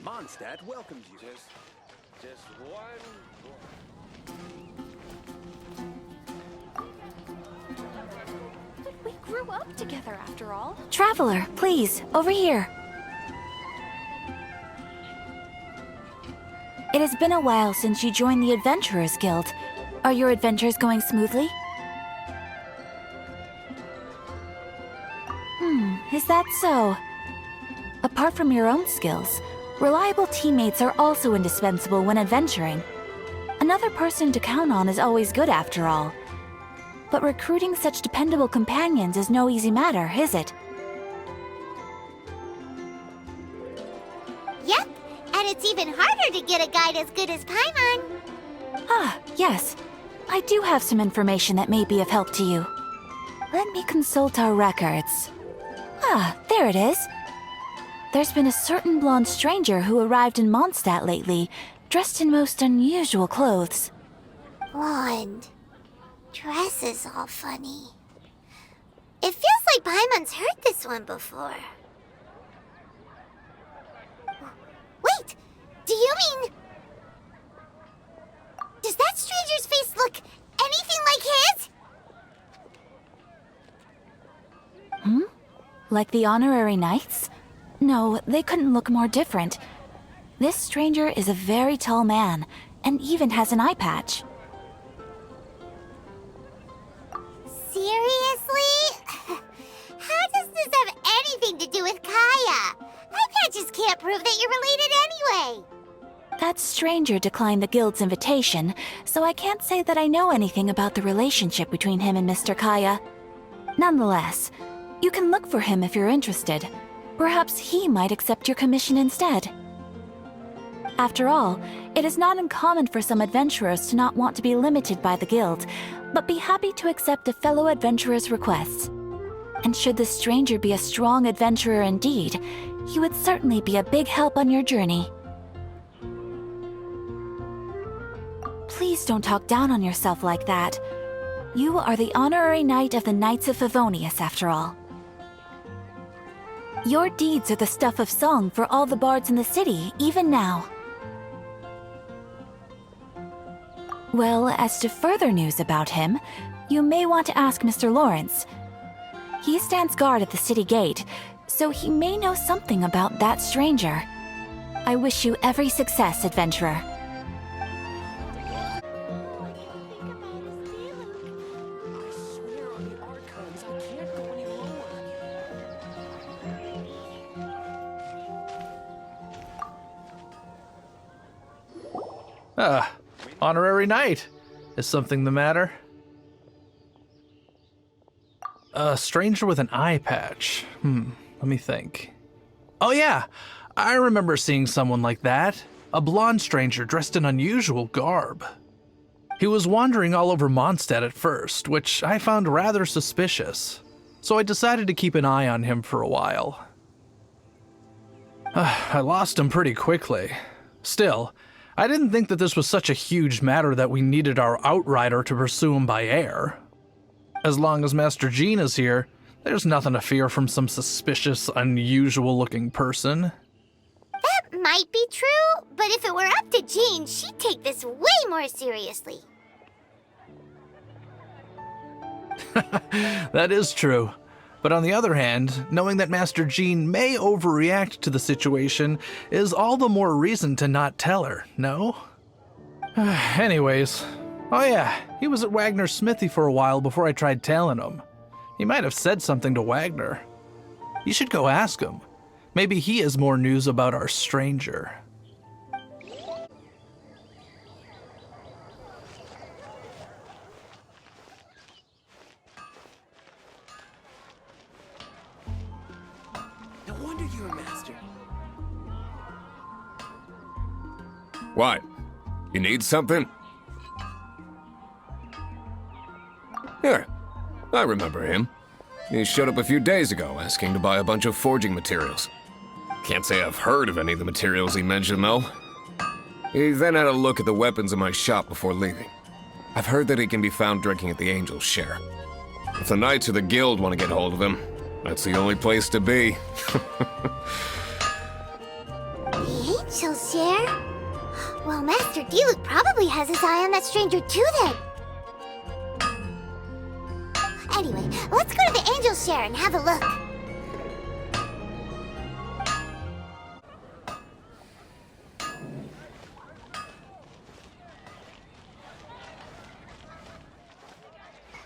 Mondstadt welcomes you. Just one. But we grew up together after all. Traveler, please, over here. It has been a while since you joined the Adventurers Guild. Are your adventures going smoothly? Is that so? Apart from your own skills, reliable teammates are also indispensable when adventuring. Another person to count on is always good after all. But recruiting such dependable companions is no easy matter, is it? Yep, and it's even harder to get a guide as good as Paimon. Ah, yes. I do have some information that may be of help to you. Let me consult our records. Ah, there it is. There's been a certain blonde stranger who arrived in Mondstadt lately, dressed in most unusual clothes. Blonde. Dresses all funny. It feels like Paimon's heard this one before. Wait! Do you mean... Does that stranger's face look anything like his? Like the honorary knights? No, they couldn't look more different. This stranger is a very tall man, and even has an eye patch. Seriously? How does this have anything to do with Kaya? Eye patches can't prove that you're related anyway. That stranger declined the guild's invitation, so I can't say that I know anything about the relationship between him and Mr. Kaya. Nonetheless, you can look for him if you're interested. Perhaps he might accept your commission instead. After all, it is not uncommon for some adventurers to not want to be limited by the guild, but be happy to accept a fellow adventurer's requests. And should the stranger be a strong adventurer indeed, he would certainly be a big help on your journey. Please don't talk down on yourself like that. You are the honorary knight of the Knights of Favonius, after all. Your deeds are the stuff of song for all the bards in the city, even now. Well, as to further news about him, you may want to ask Mr. Lawrence. He stands guard at the city gate, so he may know something about that stranger. I wish you every success, adventurer. Honorary knight. Is something the matter? A stranger with an eye patch. Let me think. Oh yeah, I remember seeing someone like that. A blonde stranger dressed in unusual garb. He was wandering all over Mondstadt at first, which I found rather suspicious. So I decided to keep an eye on him for a while. I lost him pretty quickly. Still, I didn't think that this was such a huge matter that we needed our outrider to pursue him by air. As long as Master Jean is here, there's nothing to fear from some suspicious, unusual-looking person. That might be true, but if it were up to Jean, she'd take this way more seriously. That is true. But on the other hand, knowing that Master Jean may overreact to the situation is all the more reason to not tell her, no? Anyways, oh yeah, he was at Wagner's smithy for a while before I tried telling him. He might have said something to Wagner. You should go ask him. Maybe he has more news about our stranger. No wonder you're a master. What? You need something? Here, I remember him. He showed up a few days ago asking to buy a bunch of forging materials. Can't say I've heard of any of the materials he mentioned, though. He then had a look at the weapons in my shop before leaving. I've heard that he can be found drinking at the Angel's Share. If the Knights of the Guild want to get hold of him, that's the only place to be. The She'll share? Well, Master Diluc probably has his eye on that stranger too then. Anyway, let's go to the angel share and have a look.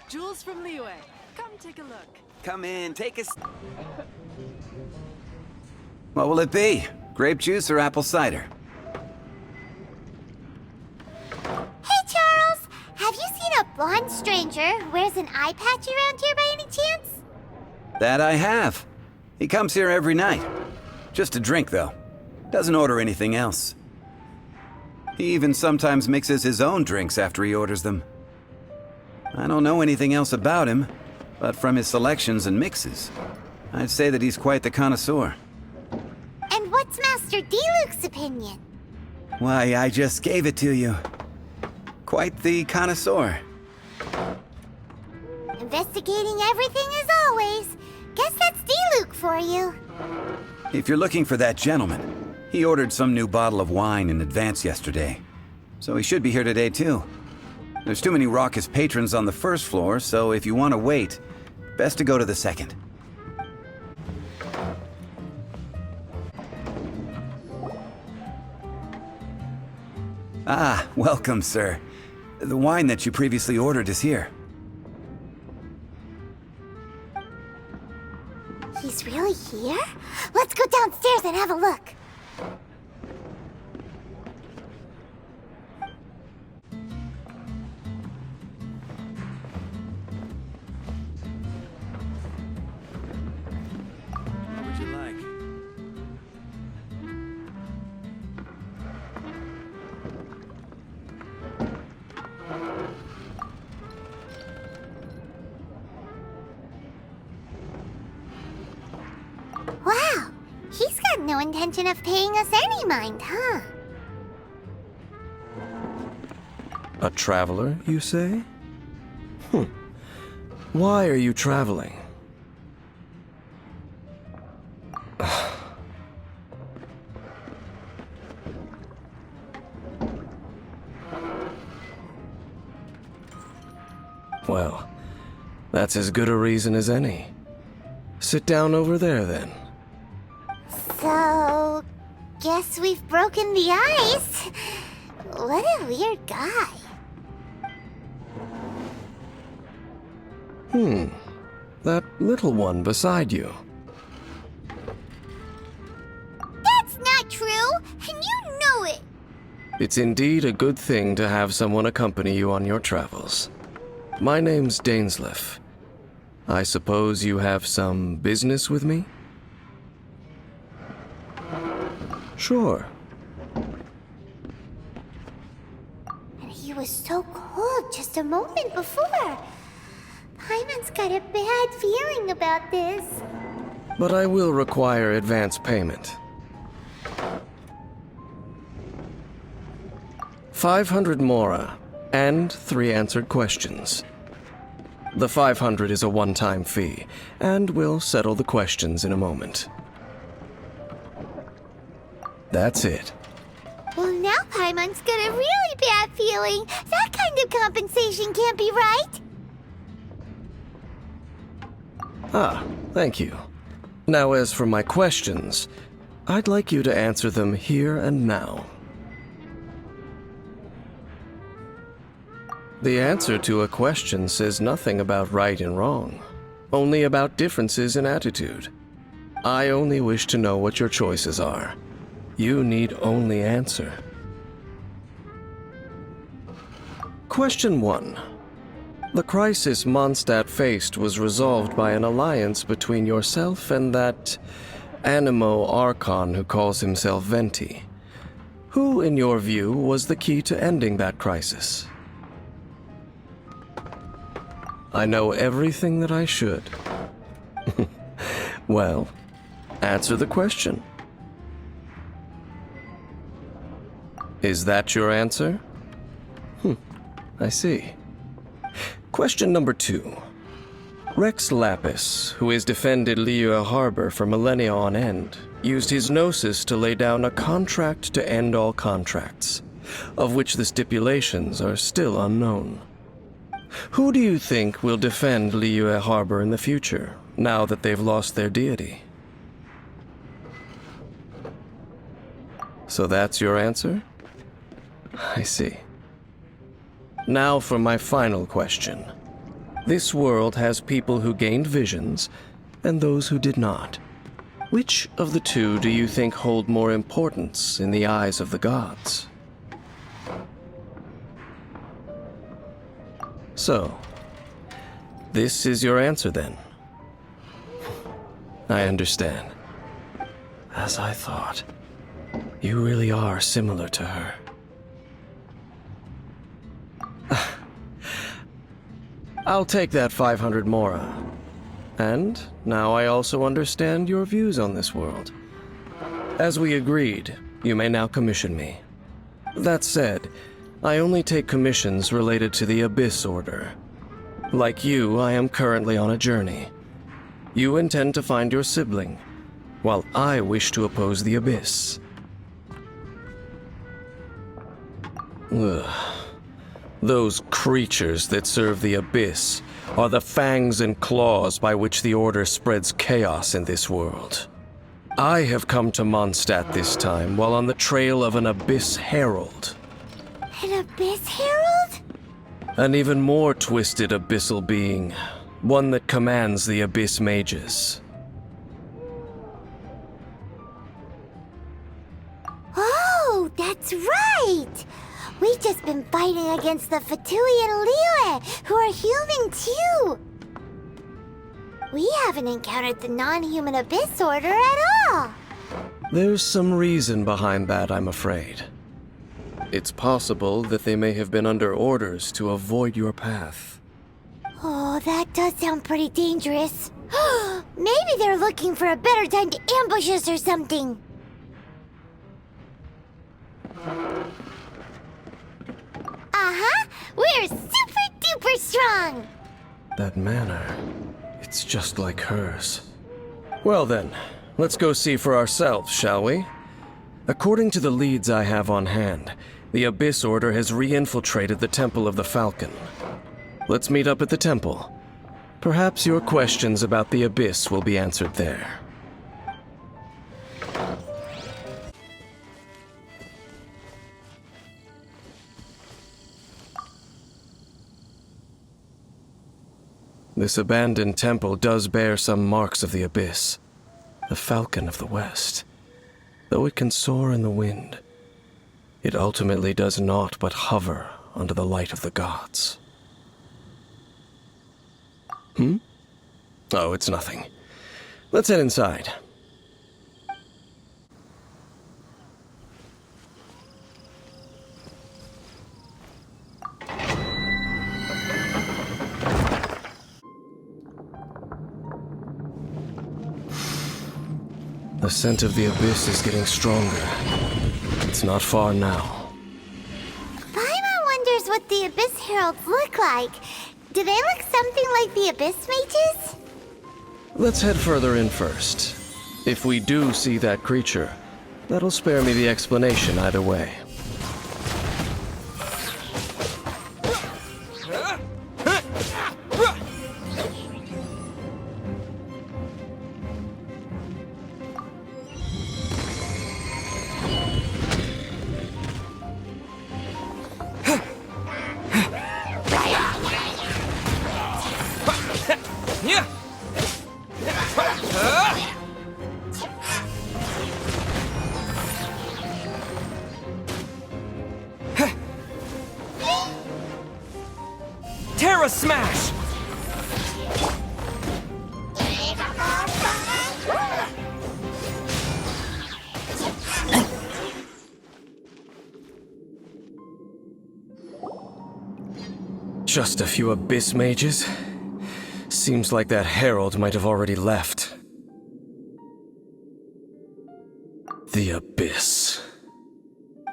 Jules from Liyue. Come take a look. Come in, take a... What will it be? Grape juice or apple cider? Hey, Charles! Have you seen a blonde stranger who wears an eye patch around here by any chance? That I have. He comes here every night. Just to drink, though. Doesn't order anything else. He even sometimes mixes his own drinks after he orders them. I don't know anything else about him, but from his selections and mixes, I'd say that he's quite the connoisseur. And what's Master Diluc's opinion? Why, I just gave it to you. Quite the connoisseur. Investigating everything as always. Guess that's Diluc for you. If you're looking for that gentleman, he ordered some new bottle of wine in advance yesterday. So he should be here today, too. There's too many raucous patrons on the first floor, so if you want to wait, best to go to the second. Ah, welcome, sir. The wine that you previously ordered is here. He's really here? Let's go downstairs and have a look. What would you like? Wow, he's got no intention of paying us any mind, huh? A traveler, you say? Why are you traveling? Well, that's as good a reason as any. Sit down over there, then. So, guess we've broken the ice. What a weird guy. That little one beside you. That's not true, and you know it. It's indeed a good thing to have someone accompany you on your travels. My name's Dainsleif. I suppose you have some business with me? Sure. And he was so cold just a moment before. Paimon's got a bad feeling about this. But I will require advance payment. 500 mora, and 3 answered questions. The 500 is a one-time fee, and we'll settle the questions in a moment. That's it. Well, now Paimon's got a really bad feeling. That kind of compensation can't be right. Ah, thank you. Now as for my questions, I'd like you to answer them here and now. The answer to a question says nothing about right and wrong, only about differences in attitude. I only wish to know what your choices are. You need only answer. Question 1. The crisis Mondstadt faced was resolved by an alliance between yourself and that Animo Archon who calls himself Venti. Who, in your view, was the key to ending that crisis? I know everything that I should. Well, answer the question. Is that your answer? I see. Question number 2. Rex Lapis, who has defended Liyue Harbor for millennia on end, used his gnosis to lay down a contract to end all contracts, of which the stipulations are still unknown. Who do you think will defend Liyue Harbor in the future, now that they've lost their deity? So that's your answer? I see. Now for my final question. This world has people who gained visions, and those who did not. Which of the two do you think hold more importance in the eyes of the gods? So, this is your answer then? I understand. As I thought, you really are similar to her. I'll take that 500 mora. And now I also understand your views on this world. As we agreed, you may now commission me. That said, I only take commissions related to the Abyss Order. Like you, I am currently on a journey. You intend to find your sibling, while I wish to oppose the Abyss. Ugh. Those creatures that serve the Abyss are the fangs and claws by which the Order spreads chaos in this world. I have come to Mondstadt this time while on the trail of an Abyss Herald. An Abyss Herald? An even more twisted abyssal being, one that commands the Abyss Mages. Oh, that's right! We've just been fighting against the Fatui and Liyue, who are human too! We haven't encountered the non-human Abyss Order at all! There's some reason behind that, I'm afraid. It's possible that they may have been under orders to avoid your path. Oh, that does sound pretty dangerous. Maybe they're looking for a better time to ambush us or something. Uh-huh! We're super duper strong! That manner, it's just like hers. Well then, let's go see for ourselves, shall we? According to the leads I have on hand, the Abyss Order has re-infiltrated the Temple of the Falcon. Let's meet up at the temple. Perhaps your questions about the Abyss will be answered there. This abandoned temple does bear some marks of the Abyss. The Falcon of the West. Though it can soar in the wind, it ultimately does naught but hover under the light of the gods. Oh, it's nothing. Let's head inside. The scent of the Abyss is getting stronger. It's not far now. Paimon wonders what the Abyss Heralds look like. Do they look something like the Abyss Mages? Let's head further in first. If we do see that creature, that'll spare me the explanation either way. Terra Smash! Just a few Abyss Mages? Seems like that Herald might have already left. The Abyss.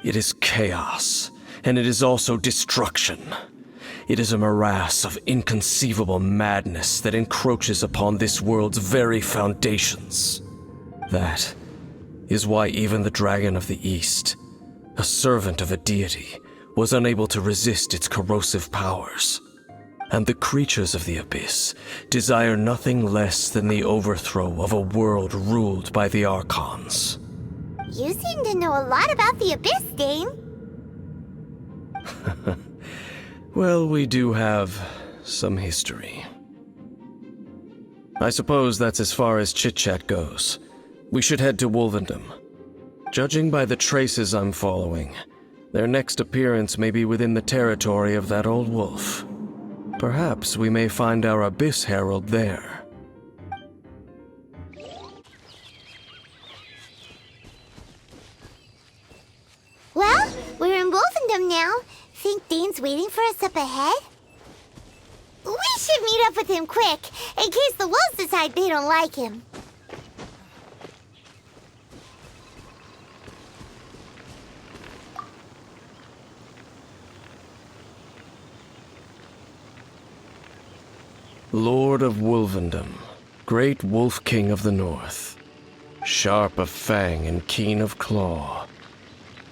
It is chaos, and it is also destruction. it is a morass of inconceivable madness that encroaches upon this world's very foundations. That is why even the Dragon of the East, a servant of a deity, was unable to resist its corrosive powers. And the creatures of the Abyss desire nothing less than the overthrow of a world ruled by the Archons. You seem to know a lot about the Abyss, Dane. Well, we do have some history. I suppose that's as far as chit-chat goes. We should head to Wolvendom. Judging by the traces I'm following, their next appearance may be within the territory of that old wolf. Perhaps we may find our Abyss Herald there. Well, we're in Wolfendom now. Think Dane's waiting for us up ahead? We should meet up with him quick, in case the wolves decide they don't like him. Lord of Wolvendom, great Wolf King of the North, sharp of fang and keen of claw,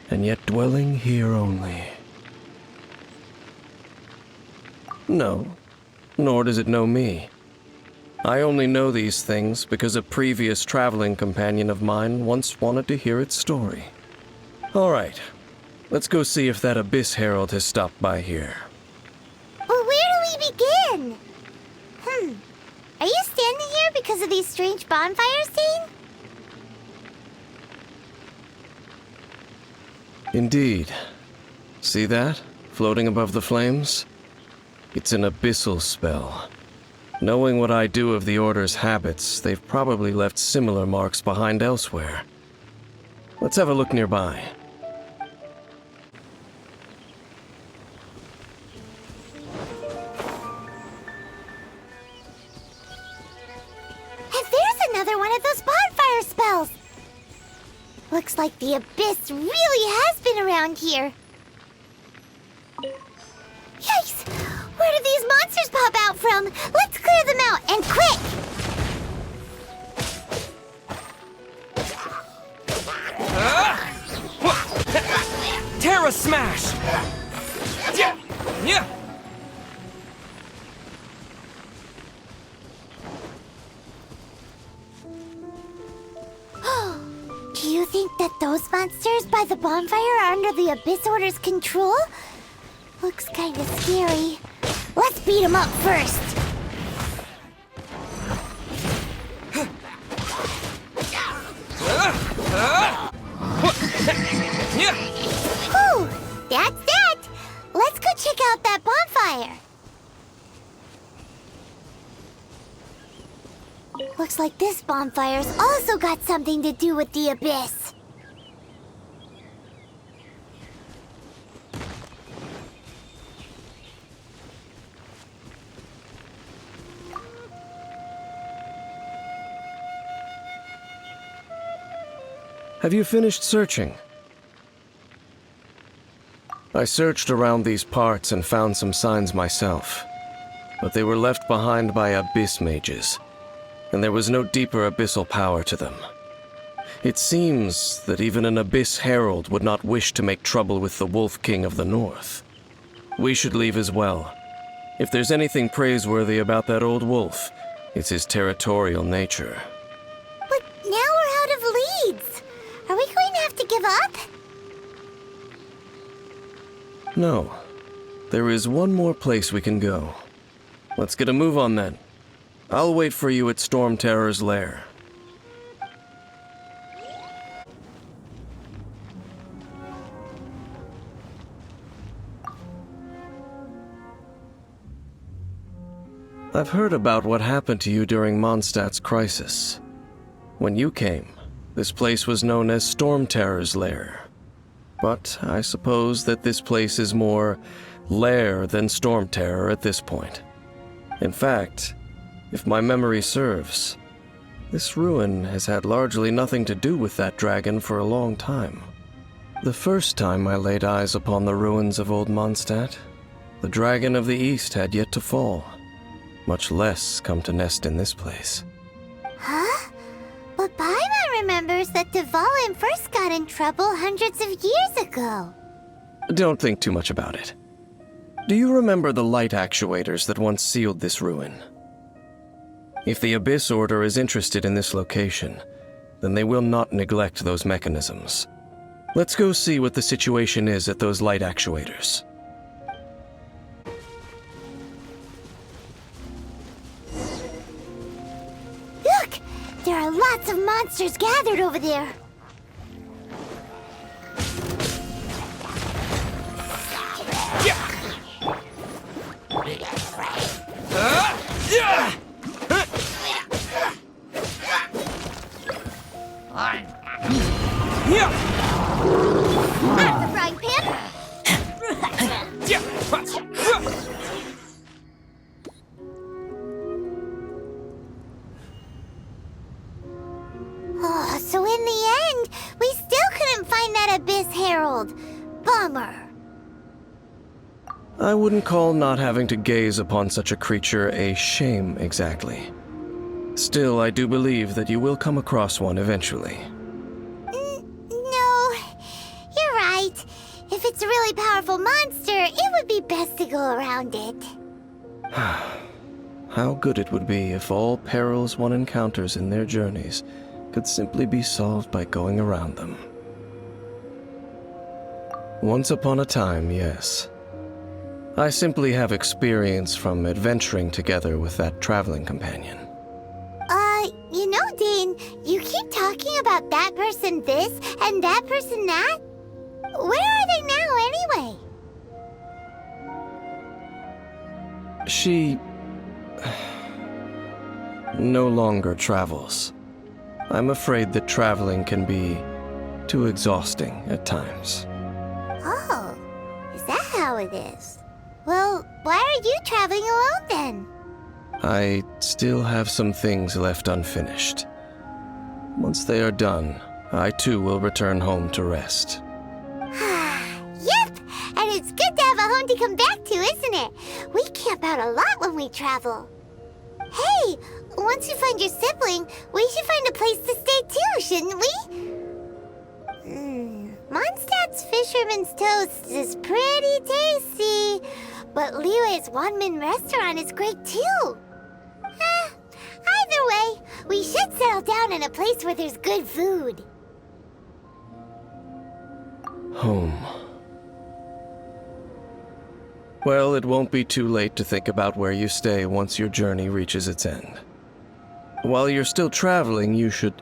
and yet dwelling here only. No, nor does it know me. I only know these things because a previous traveling companion of mine once wanted to hear its story. All right, let's go see if that Abyss Herald has stopped by here. Well, where do we begin? Are you standing here because of these strange bonfires, Dane? Indeed. See that, floating above the flames? It's an abyssal spell. Knowing what I do of the Order's habits, they've probably left similar marks behind elsewhere. Let's have a look nearby. And there's another one of those bonfire spells! Looks like the Abyss really has been around here. Yikes! Where did these monsters pop out from? Let's clear them out, and quick! Terra Smash! Yeah! Do you think that those monsters by the bonfire are under the Abyss Order's control? Looks kinda scary. Let's beat them up first! Whew! That's that! Let's go check out that bonfire! Looks like this bonfire's also got something to do with the Abyss. Have you finished searching? I searched around these parts and found some signs myself, but they were left behind by Abyss mages, and there was no deeper abyssal power to them. It seems that even an Abyss Herald would not wish to make trouble with the Wolf King of the North. We should leave as well. If there's anything praiseworthy about that old wolf, it's his territorial nature. But now we're out of leads. Are we going to have to give up? No. There is one more place we can go. Let's get a move on then. I'll wait for you at Storm Terror's lair. I've heard about what happened to you during Mondstadt's crisis. When you came, this place was known as Storm Terror's lair. But I suppose that this place is more lair than Storm Terror at this point. In fact, if my memory serves, this ruin has had largely nothing to do with that dragon for a long time. The first time I laid eyes upon the ruins of Old Mondstadt, The dragon of the east had yet to fall, much less come to nest in this place. Huh? But Paimon remembers that Dvalin first got in trouble hundreds of years ago. Don't think too much about it. Do you remember the light actuators that once sealed this ruin? If the Abyss Order is interested in this location, then they will not neglect those mechanisms. Let's go see what the situation is at those light actuators. Look! There are lots of monsters gathered over there. Out of the frying pan! Oh, so in the end, we still couldn't find that Abyss Herald. Bummer. I wouldn't call not having to gaze upon such a creature a shame exactly. Still, I do believe that you will come across one eventually. No, you're right. If it's a really powerful monster, it would be best to go around it. How good it would be if all perils one encounters in their journeys could simply be solved by going around them. Once upon a time, yes. I simply have experience from adventuring together with that traveling companion. You know, Dane, you keep talking about that person this and that person that. Where are they now, anyway? She no longer travels. I'm afraid that traveling can be too exhausting at times. Oh, is that how it is? Well, why are you traveling alone then? I still have some things left unfinished. Once they are done, I too will return home to rest. Yep, and it's good to have a home to come back to, isn't it? We camp out a lot when we travel. Hey, once you find your sibling, we should find a place to stay too, shouldn't we? Mondstadt's Fisherman's Toast is pretty tasty, but Liyue's one-man restaurant is great too. Either way, we should settle down in a place where there's good food. Home. Well, it won't be too late to think about where you stay once your journey reaches its end. While you're still traveling, you should...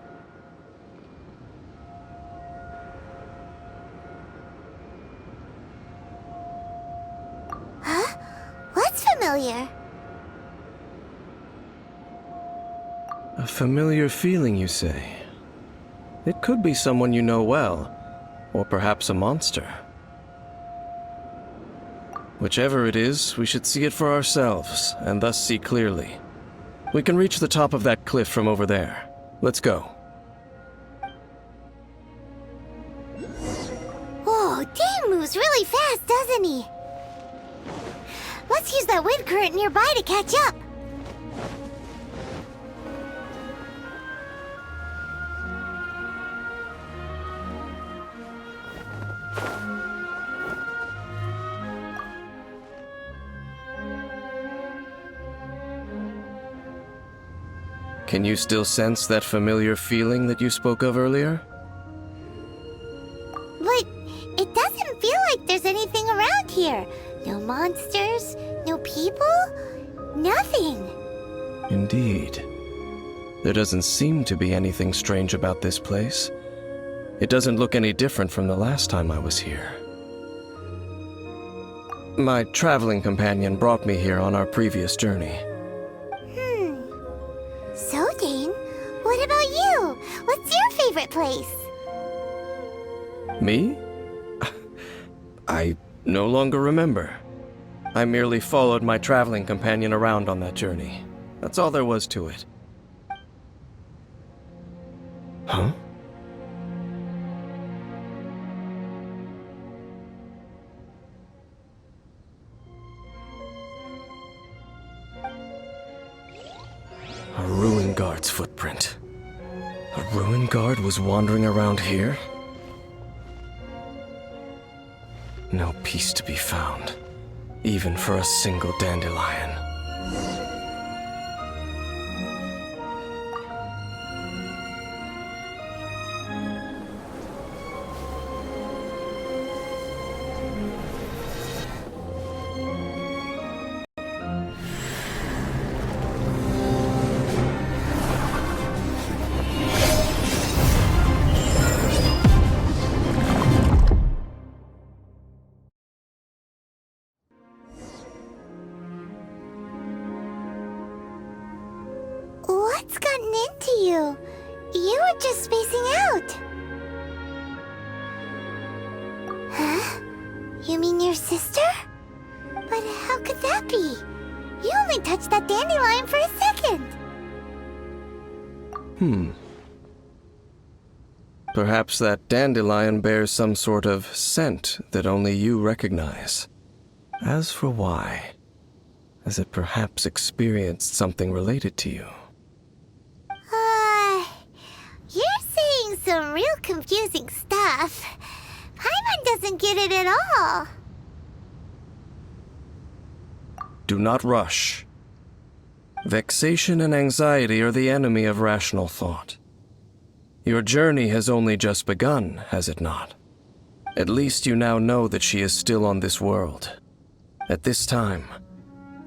Huh? What's familiar? A familiar feeling, you say? It could be someone you know well, or perhaps a monster. Whichever it is, we should see it for ourselves, and thus see clearly. We can reach the top of that cliff from over there. Let's go. Whoa, Dane moves really fast, doesn't he? Let's use that wind current nearby to catch up. Can you still sense that familiar feeling that you spoke of earlier? But it doesn't feel like there's anything around here. No monsters, no people, nothing. Indeed. There doesn't seem to be anything strange about this place. It doesn't look any different from the last time I was here. My traveling companion brought me here on our previous journey. So, Dane, what about you? What's your favorite place? Me? I no longer remember. I merely followed my traveling companion around on that journey. That's all there was to it. Huh? guard's footprint. A ruined guard was wandering around here? No peace to be found, even for a single dandelion. What's gotten into you? You were just spacing out. Huh? You mean your sister? But how could that be? You only touched that dandelion for a second. Perhaps that dandelion bears some sort of scent that only you recognize. As for why, has it perhaps experienced something related to you? You're saying some real confusing stuff. Paimon doesn't get it at all. Do not rush. Vexation and anxiety are the enemy of rational thought. Your journey has only just begun, has it not? At least you now know that she is still on this world. At this time,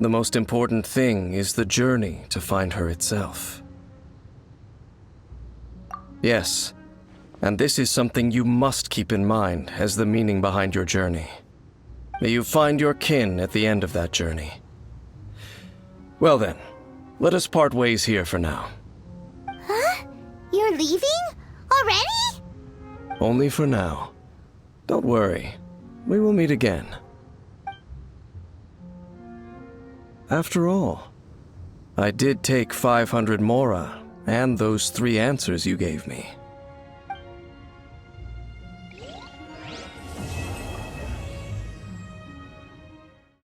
the most important thing is the journey to find her itself. Yes, and this is something you must keep in mind as the meaning behind your journey. May you find your kin at the end of that journey. Well then, let us part ways here for now. Huh? You're leaving? Already? Only for now. Don't worry, we will meet again. After all, I did take 500 mora and those 3 answers you gave me.